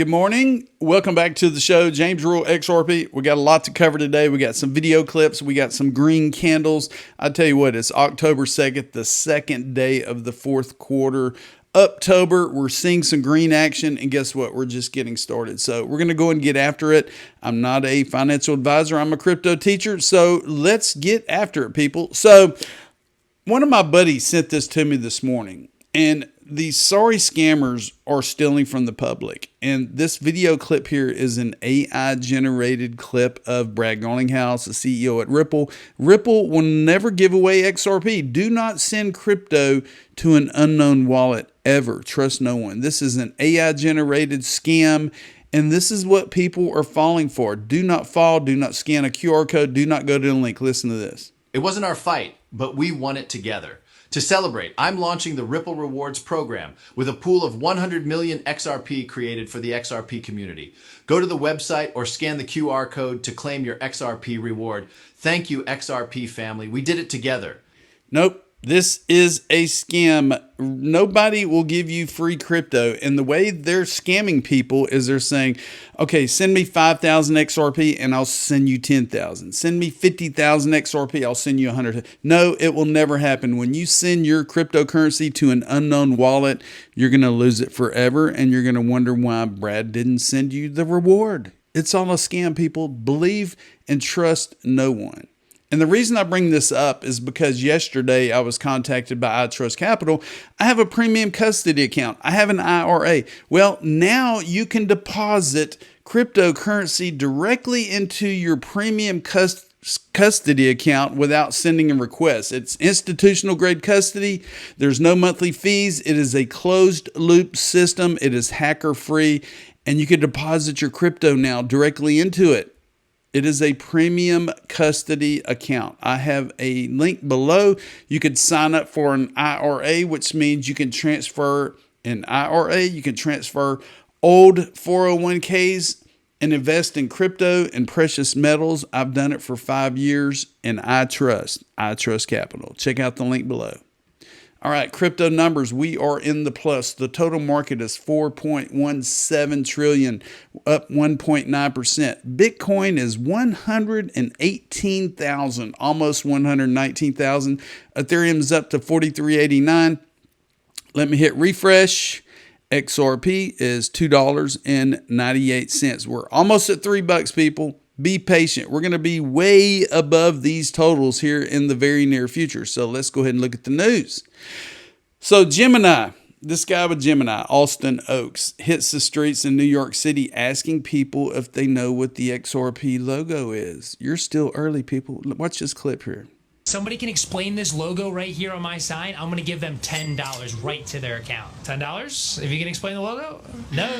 Good morning. Welcome back to the show. James Rule, XRP. We got a lot to cover today. We got some video clips. We got some green candles. I tell you what, it's October 2nd, the second day of the fourth quarter. October, we're seeing some green action, and guess what? We're just getting started. So we're going to go and get after it. I'm not a financial advisor. I'm a crypto teacher. So let's get after it, people. So one of my buddies sent this to me this morning, and these sorry scammers are stealing from the public. And this video clip here is an AI generated clip of Brad Garlinghouse, the CEO at Ripple. Ripple will never give away XRP. Do not send crypto to an unknown wallet ever. Trust no one. This is an AI generated scam. And this is what people are falling for. Do not fall. Do not scan a QR code. Do not go to the link. Listen to this. It wasn't our fight, but we won it together. To celebrate, I'm launching the Ripple Rewards program with a pool of 100 million XRP created for the XRP community. Go to the website or scan the QR code to claim your XRP reward. Thank you, XRP family. We did it together. Nope. This is a scam. Nobody will give you free crypto. And the way they're scamming people is they're saying, okay, send me 5,000 XRP and I'll send you 10,000. Send me 50,000 XRP, I'll send you 100. No, it will never happen. When you send your cryptocurrency to an unknown wallet, you're going to lose it forever. And you're going to wonder why Brad didn't send you the reward. It's all a scam, people. Believe and trust no one. And the reason I bring this up is because yesterday I was contacted by iTrustCapital. I have a premium custody account. I have an IRA. Well, now you can deposit cryptocurrency directly into your premium custody account without sending a request. It's institutional grade custody. There's no monthly fees. It is a closed loop system. It is hacker free, and you can deposit your crypto now directly into it. It is a premium custody account. I have a link below. You could sign up for an IRA, which means you can transfer an IRA. You can transfer old 401ks and invest in crypto and precious metals. I've done it for 5 years, and I trust iTrustCapital. Check out the link below. All right, crypto numbers. We are in the plus. The total market is 4.17 trillion, up 1.9%. Bitcoin is 118,000, almost 119,000. Ethereum's up to 43.89. Let me hit refresh. XRP is $2.98. We're almost at $3, people. Be patient. We're going to be way above these totals here in the very near future. So let's go ahead and look at the news. So Gemini, this guy with Gemini, Austin Oaks, hits the streets in New York City asking people if they know what the XRP logo is. You're still early, people. Watch this clip here. Somebody can explain this logo right here on my side. I'm going to give them $10 right to their account. $10? If you can explain the logo? No.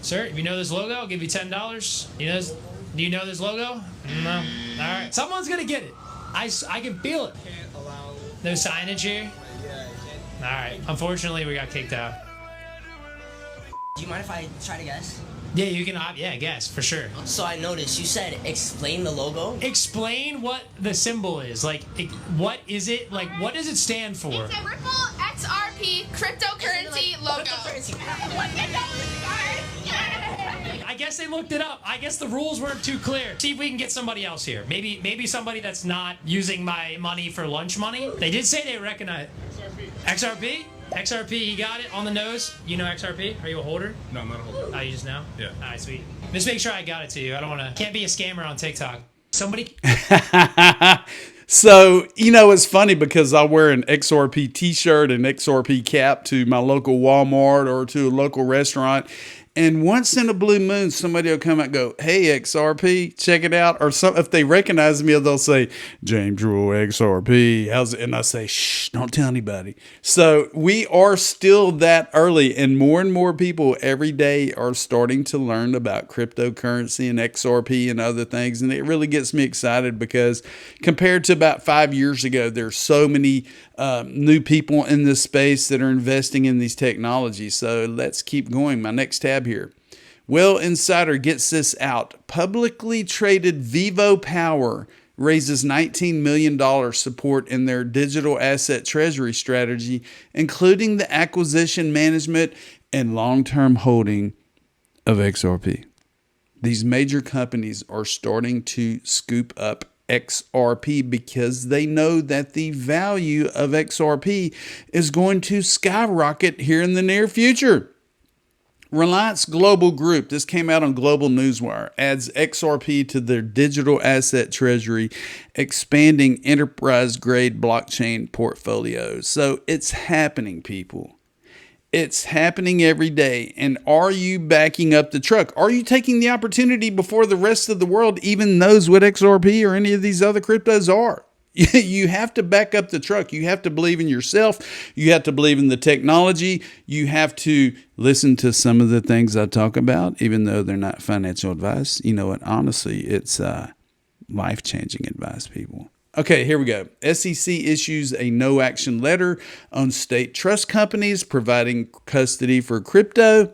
Sir, if you know this logo, I'll give you $10. You know this? Do you know this logo? No. All right. Someone's going to get it. I can feel it. Can't allow... No signage here? Yeah, I can't. All right. Unfortunately, we got kicked out. Do you mind if I try to guess? Yeah, you can, guess, for sure. So I noticed you said explain the logo. Explain what the symbol is. Like, what is it? Like, what does it stand for? It's a Ripple XRP cryptocurrency logo. I guess they looked it up. I guess the rules weren't too clear. See if we can get somebody else here. Maybe somebody that's not using my money for lunch money. They did say they recognize XRP. XRP, he got it on the nose. You know XRP? Are you a holder? No, I'm not a holder. Oh, you just know? Yeah. All right, sweet. Just make sure I got it to you. I don't want to. Can't be a scammer on TikTok. Somebody. So, you know, it's funny because I wear an XRP t-shirt and XRP cap to my local Walmart or to a local restaurant. And once in a blue moon, somebody will come out and go, hey, XRP, check it out. Or some, if they recognize me, they'll say, James Rule, XRP. How's it? And I say, shh, don't tell anybody. So we are still that early. And more people every day are starting to learn about cryptocurrency and XRP and other things. And it really gets me excited because compared to about 5 years ago, there's so many new people in this space that are investing in these technologies. So let's keep going. My next tab here. Well, Insider gets this out. Publicly traded Vivo Power raises $19 million support in their digital asset treasury strategy, including the acquisition, management, and long-term holding of XRP. These major companies are starting to scoop up XRP because they know that the value of XRP is going to skyrocket here in the near future. Reliance Global Group, this came out on Global Newswire, adds XRP to their digital asset treasury, expanding enterprise-grade blockchain portfolios. So it's happening, people. It's happening every day. And are you backing up the truck? Are you taking the opportunity before the rest of the world even knows what XRP or any of these other cryptos are? You have to back up the truck. You have to believe in yourself. You have to believe in the technology. You have to listen to some of the things I talk about, even though they're not financial advice. You know what? Honestly, it's life-changing advice, people. Okay, here we go. SEC issues a no-action letter on state trust companies providing custody for crypto.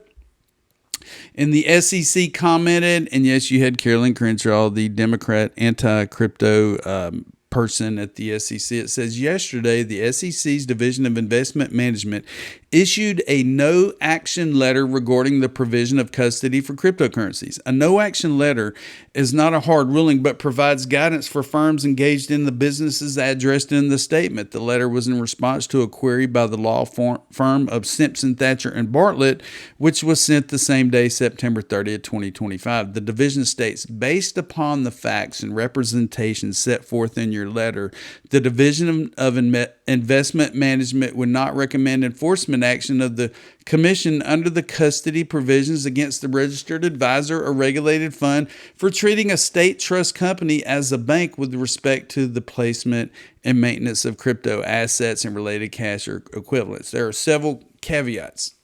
And the SEC commented, and yes, you had Carolyn Crenshaw, the Democrat anti-crypto person at the SEC. It says yesterday, the SEC's Division of Investment Management issued a no-action letter regarding the provision of custody for cryptocurrencies. A no-action letter is not a hard ruling, but provides guidance for firms engaged in the businesses addressed in the statement. The letter was in response to a query by the law firm of Simpson, Thacher, and Bartlett, which was sent the same day, September 30th, 2025. The division states, based upon the facts and representations set forth in your letter, the Division of Investment Management would not recommend enforcement action of the Commission under the custody provisions against the registered advisor or regulated fund for treating a state trust company as a bank with respect to the placement and maintenance of crypto assets and related cash or equivalents. There are several caveats,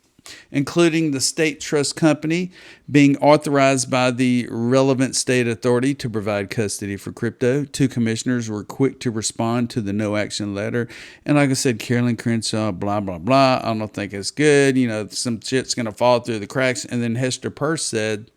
including the state trust company being authorized by the relevant state authority to provide custody for crypto. Two commissioners were quick to respond to the no action letter. And like I said, Carolyn Crenshaw, blah, blah, blah. I don't think it's good. You know, some shit's going to fall through the cracks. And then Hester Peirce said,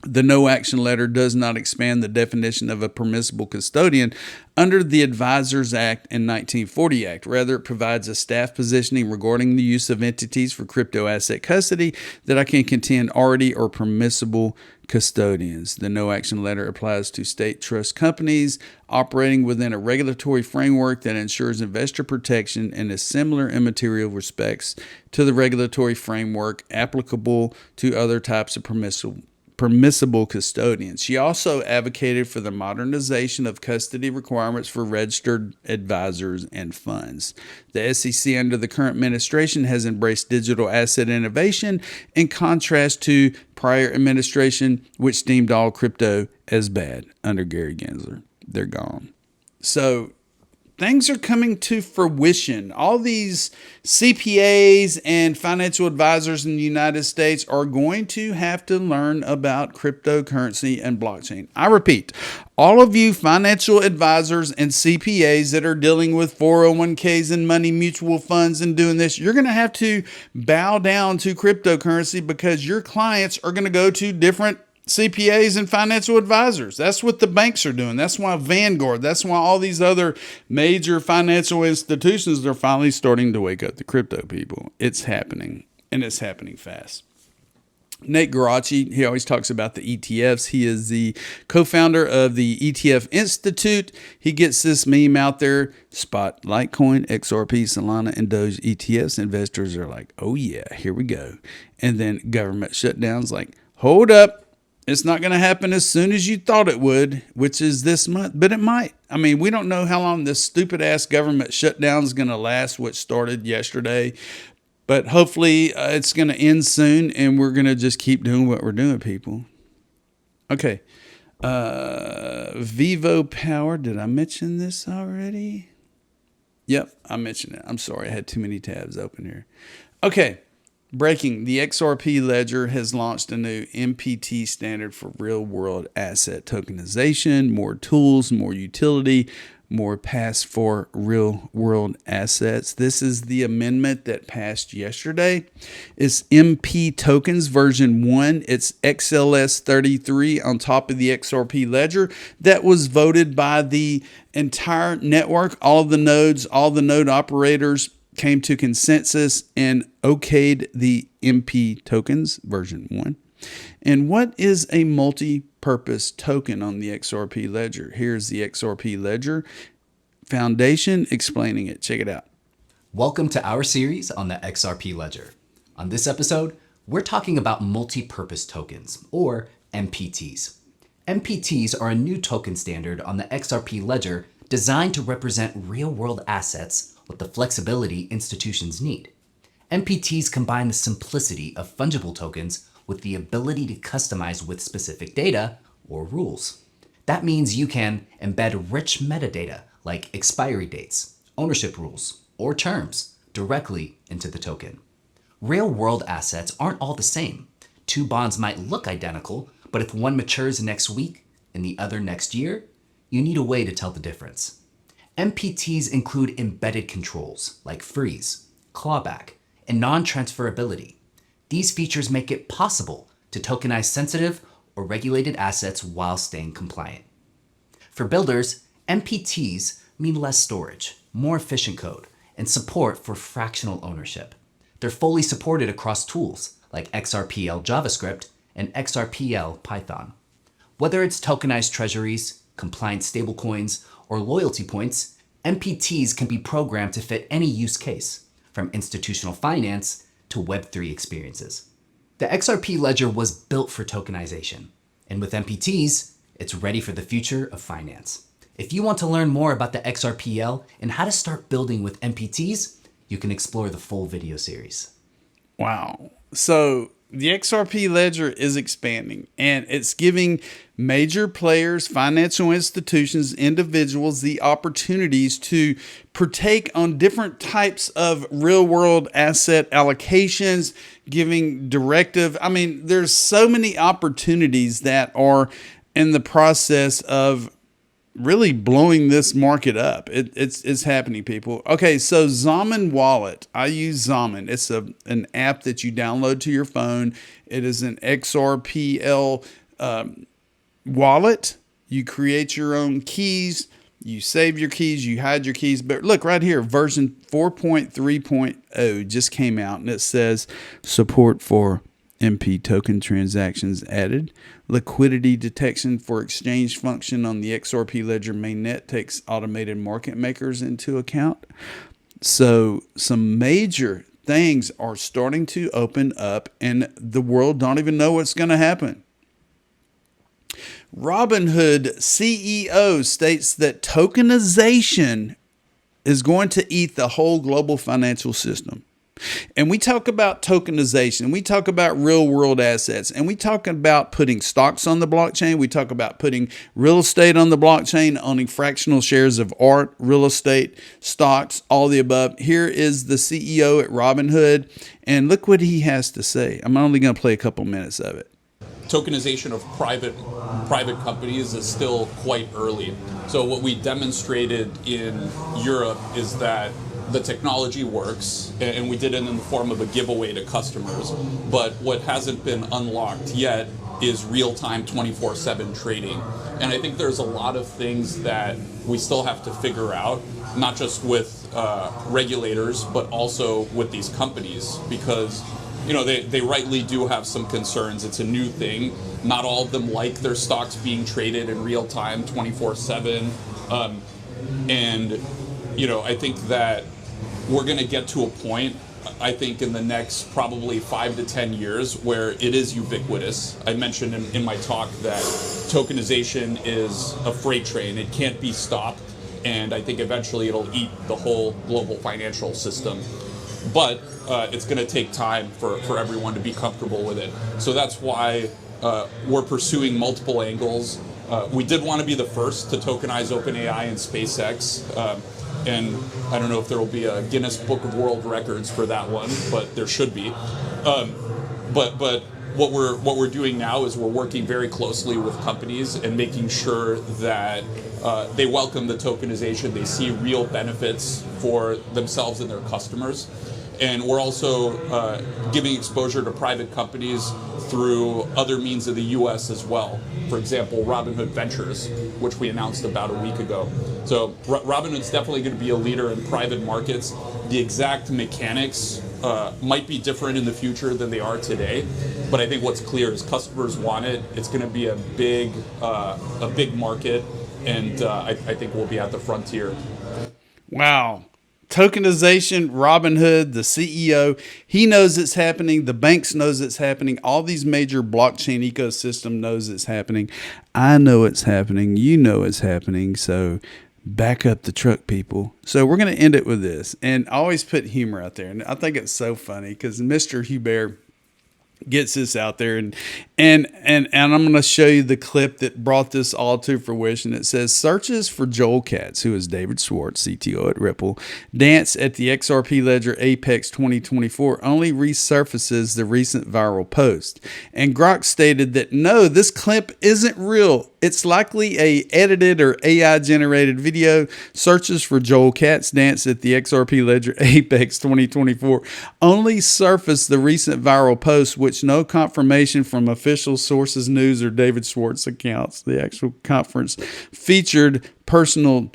the no action letter does not expand the definition of a permissible custodian under the Advisors Act and 1940 Act. Rather, it provides a staff positioning regarding the use of entities for crypto asset custody that I can contend already are permissible custodians. The no action letter applies to state trust companies operating within a regulatory framework that ensures investor protection and is similar in material respects to the regulatory framework applicable to other types of permissible custodians. She also advocated for the modernization of custody requirements for registered advisors and funds. The SEC under the current administration has embraced digital asset innovation in contrast to prior administration, which deemed all crypto as bad under Gary Gensler. They're gone. So things are coming to fruition. All these CPAs and financial advisors in the United States are going to have to learn about cryptocurrency and blockchain. I repeat, all of you financial advisors and CPAs that are dealing with 401ks and money mutual funds and doing this, you're going to have to bow down to cryptocurrency because your clients are going to go to different CPAs and financial advisors. That's what the banks are doing. That's why Vanguard, that's why all these other major financial institutions are finally starting to wake up the crypto people. It's happening, and it's happening fast. Nate Garaci, he always talks about the ETFs. He is the co-founder of the ETF Institute. He gets this meme out there, spot Litecoin, XRP, Solana, and Doge ETFs. Investors are like, oh yeah, here we go. And then government shutdowns like, hold up. It's not going to happen as soon as you thought it would, which is this month, but it might. I mean, we don't know how long this stupid ass government shutdown is going to last, which started yesterday, but hopefully it's going to end soon and we're going to just keep doing what we're doing, people. Okay. Vivo Power. Did I mention this already? Yep, I mentioned it. I'm sorry. I had too many tabs open here. Okay. Breaking, the XRP ledger has launched a new MPT standard for real-world asset tokenization, more tools, more utility, more paths for real-world assets. This is the amendment that passed yesterday. It's MPTokens version 1. It's XLS 33 on top of the XRP ledger that was voted by the entire network, all of the nodes, all the node operators, came to consensus and okayed the MPTokens version 1. And what is a multi-purpose token on the XRP ledger? Here's the XRP ledger Foundation explaining it. Check it out. Welcome to our series on the XRP ledger. On this episode, we're talking about multi-purpose tokens, or MPTs. MPTs are a new token standard on the XRP ledger designed to represent real-world assets with the flexibility institutions need. MPTs combine the simplicity of fungible tokens with the ability to customize with specific data or rules. That means you can embed rich metadata like expiry dates, ownership rules, or terms directly into the token. Real-world assets aren't all the same. Two bonds might look identical, but if one matures next week and the other next year, you need a way to tell the difference. MPTs include embedded controls like freeze, clawback, and non-transferability. These features make it possible to tokenize sensitive or regulated assets while staying compliant. For builders, MPTs mean less storage, more efficient code, and support for fractional ownership. They're fully supported across tools like XRPL JavaScript and XRPL Python. Whether it's tokenized treasuries, compliant stablecoins, or loyalty points, MPTs can be programmed to fit any use case, from institutional finance to Web3 experiences. The XRP ledger was built for tokenization, and with MPTs, it's ready for the future of finance. If you want to learn more about the XRPL and how to start building with MPTs, you can explore the full video series. Wow. So the XRP ledger is expanding, and it's giving major players, financial institutions, individuals the opportunities to partake on different types of real world asset allocations, giving directive. I mean, there's so many opportunities that are in the process of really blowing this market up. It's happening, people. Okay, so Zaman Wallet. I use Zaman. It's an app that you download to your phone. It is an XRPL wallet. You create your own keys. You save your keys. You hide your keys. But look right here, version 4.3.0 just came out, and it says support for MP token transactions added. Liquidity detection for exchange function on the XRP ledger mainnet takes automated market makers into account. So some major things are starting to open up, and the world don't even know what's going to happen. Robinhood CEO states that tokenization is going to eat the whole global financial system. And we talk about tokenization, we talk about real world assets, and we talk about putting stocks on the blockchain. We talk about putting real estate on the blockchain, owning fractional shares of art, real estate, stocks, all the above. Here is the CEO at Robinhood, and look what he has to say. I'm only going to play a couple minutes of it. Tokenization of private companies is still quite early. So what we demonstrated in Europe is that the technology works, and we did it in the form of a giveaway to customers. But what hasn't been unlocked yet is real-time 24/7 trading. And I think there's a lot of things that we still have to figure out, not just with regulators, but also with these companies, because they rightly do have some concerns. It's a new thing. Not all of them like their stocks being traded in real time 24/7. I think that we're going to get to a point, I think, in the next probably 5 to 10 years where it is ubiquitous. I mentioned in my talk that tokenization is a freight train. It can't be stopped. And I think eventually it'll eat the whole global financial system. But it's going to take time for everyone to be comfortable with it. So that's why we're pursuing multiple angles. We did want to be the first to tokenize OpenAI and SpaceX. And I don't know if there will be a Guinness Book of World Records for that one, but there should be. But what we're doing now is we're working very closely with companies and making sure that they welcome the tokenization. They see real benefits for themselves and their customers. And we're also giving exposure to private companies through other means of the U.S. as well. For example, Robinhood Ventures, which we announced about a week ago. So Robinhood's definitely going to be a leader in private markets. The exact mechanics might be different in the future than they are today. But I think what's clear is customers want it. It's going to be a big market, and I think we'll be at the frontier. Wow. Tokenization, Robinhood, the CEO, he knows it's happening. The banks knows it's happening. All these major blockchain ecosystem knows it's happening. I know it's happening. You know it's happening. So back up the truck, people. So we're going to end it with this. And I always put humor out there. And I think it's so funny because Mr. Hubert gets this out there, and I'm going to show you the clip that brought this all to fruition. It says searches for Joel Katz, who is David Schwartz, CTO at Ripple, dance at the XRP ledger Apex 2024 only resurfaces the recent viral post. And Grok stated that no, this clip isn't real. It's likely a edited or AI generated video. Searches for Joel Katz dance at the XRP ledger Apex 2024 only surface the recent viral post, which no confirmation from official sources, news, or David Schwartz accounts. The actual conference featured professional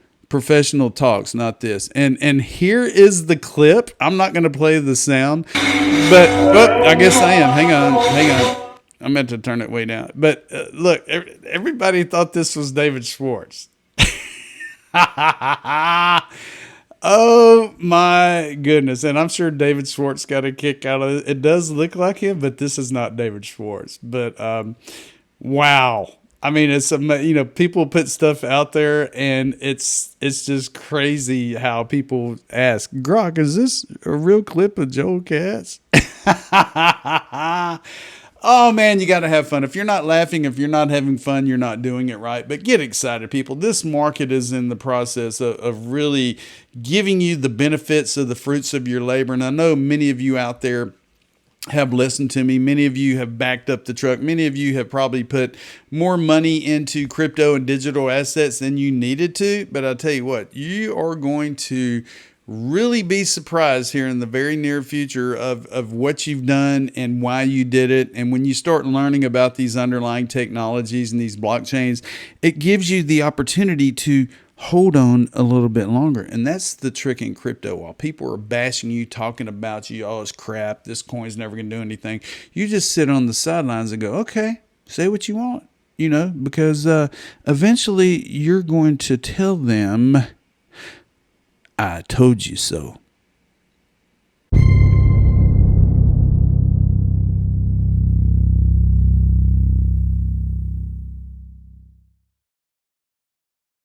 talks, not this. And here is the clip. I'm not going to play the sound, but I guess I am. Hang on. I meant to turn it way down. But look, everybody thought this was David Schwartz. Oh my goodness. And I'm sure David Schwartz got a kick out of it. It does look like him, but this is not David Schwartz. But wow. I mean, it's, people put stuff out there, and it's just crazy how people ask, Grok, is this a real clip of Joel Katz? Oh man, you got to have fun. If you're not laughing, if you're not having fun, you're not doing it right. But get excited, people. This market is in the process of really giving you the benefits of the fruits of your labor. And I know many of you out there have listened to me. Many of you have backed up the truck. Many of you have probably put more money into crypto and digital assets than you needed to. But I'll tell you what, you are going to really be surprised here in the very near future of what you've done and why you did it. And when you start learning about these underlying technologies and these blockchains, it gives you the opportunity to hold on a little bit longer. And that's the trick in crypto. While people are bashing you, talking about you, oh, it's crap, this coin's never going to do anything, you just sit on the sidelines and go, okay, say what you want, because eventually you're going to tell them, I told you so.